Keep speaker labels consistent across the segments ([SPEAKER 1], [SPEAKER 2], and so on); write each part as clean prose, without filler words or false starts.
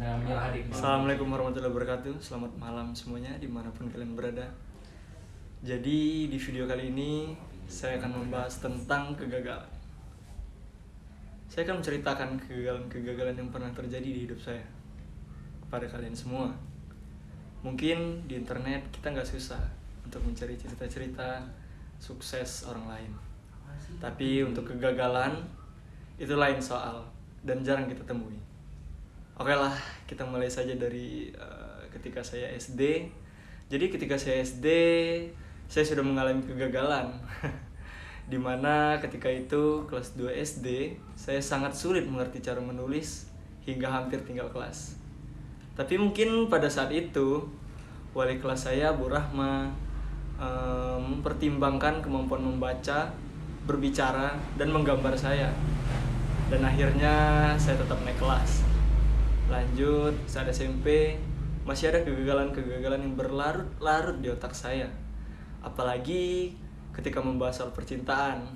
[SPEAKER 1] Assalamualaikum warahmatullahi wabarakatuh. Selamat malam semuanya dimanapun kalian berada. Jadi di video kali ini saya akan membahas tentang kegagalan. Saya akan menceritakan kegagalan-kegagalan yang pernah terjadi di hidup saya kepada kalian semua. Mungkin di internet kita nggak susah untuk mencari cerita-cerita sukses orang lain. Tapi untuk kegagalan itu lain soal dan jarang kita temui. Oke lah, kita mulai saja dari ketika saya SD. Jadi ketika saya SD, saya sudah mengalami kegagalan. Dimana ketika itu kelas 2 SD, saya sangat sulit mengerti cara menulis hingga hampir tinggal kelas. Tapi mungkin pada saat itu, wali kelas saya, Bu Rahma, mempertimbangkan kemampuan membaca, berbicara, dan menggambar saya. Dan akhirnya saya tetap naik kelas. Lanjut, saat SMP masih ada kegagalan-kegagalan yang berlarut-larut di otak saya. Apalagi ketika membahas soal percintaan.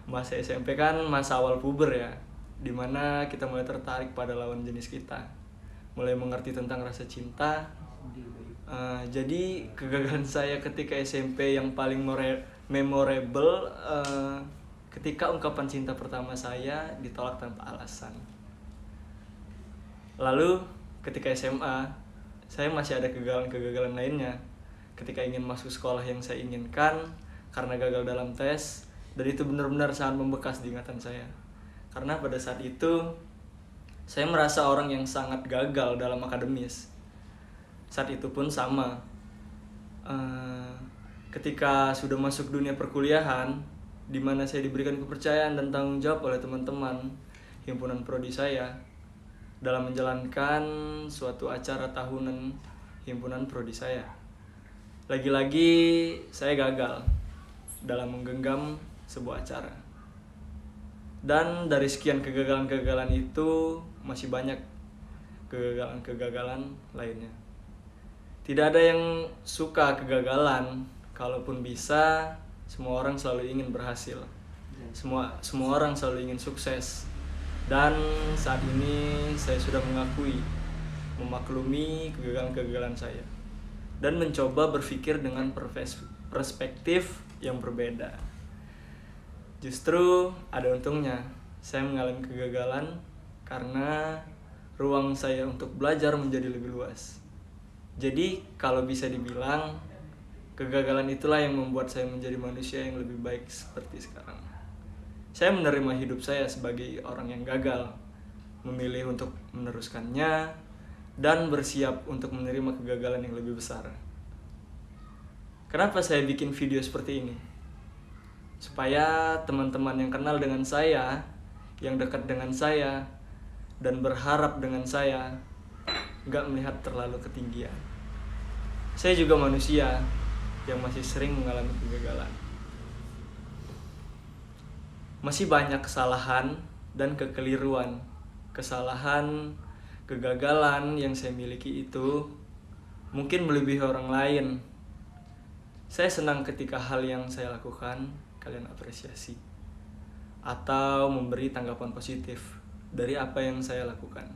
[SPEAKER 1] Masa SMP kan masa awal puber ya, dimana kita mulai tertarik pada lawan jenis kita, mulai mengerti tentang rasa cinta. Jadi kegagalan saya ketika SMP yang paling memorable ketika ungkapan cinta pertama saya ditolak tanpa alasan. Lalu ketika SMA, saya masih ada kegagalan-kegagalan lainnya. Ketika ingin masuk sekolah yang saya inginkan karena gagal dalam tes, dan itu benar-benar sangat membekas di ingatan saya. Karena pada saat itu, saya merasa orang yang sangat gagal dalam akademis. Saat itu pun sama. Ketika sudah masuk dunia perkuliahan, di mana saya diberikan kepercayaan dan tanggung jawab oleh teman-teman himpunan prodi saya, dalam menjalankan suatu acara tahunan himpunan prodi saya. Lagi-lagi saya gagal dalam menggenggam sebuah acara. Dan dari sekian kegagalan-kegagalan itu masih banyak kegagalan-kegagalan lainnya. Tidak ada yang suka kegagalan, kalaupun bisa semua orang selalu ingin berhasil. Semua orang selalu ingin sukses. Dan saat ini saya sudah memaklumi kegagalan-kegagalan saya dan mencoba berpikir dengan perspektif yang berbeda. Justru ada untungnya saya mengalami kegagalan karena ruang saya untuk belajar menjadi lebih luas. Jadi kalau bisa dibilang, kegagalan itulah yang membuat saya menjadi manusia yang lebih baik seperti sekarang. Saya menerima hidup saya sebagai orang yang gagal, memilih untuk meneruskannya, dan bersiap untuk menerima kegagalan yang lebih besar. Kenapa saya bikin video seperti ini? Supaya teman-teman yang kenal dengan saya, yang dekat dengan saya, dan berharap dengan saya, gak melihat terlalu ketinggian. Saya juga manusia yang masih sering mengalami kegagalan. Masih banyak kesalahan dan kekeliruan. Kesalahan, kegagalan yang saya miliki itu mungkin melebihi orang lain. Saya senang ketika hal yang saya lakukan kalian apresiasi atau memberi tanggapan positif dari apa yang saya lakukan.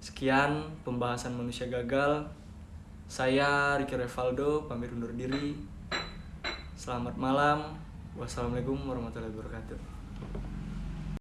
[SPEAKER 1] Sekian pembahasan manusia gagal. Saya Ricky Revaldo pamit undur diri. Selamat malam. Wassalamualaikum warahmatullahi wabarakatuh.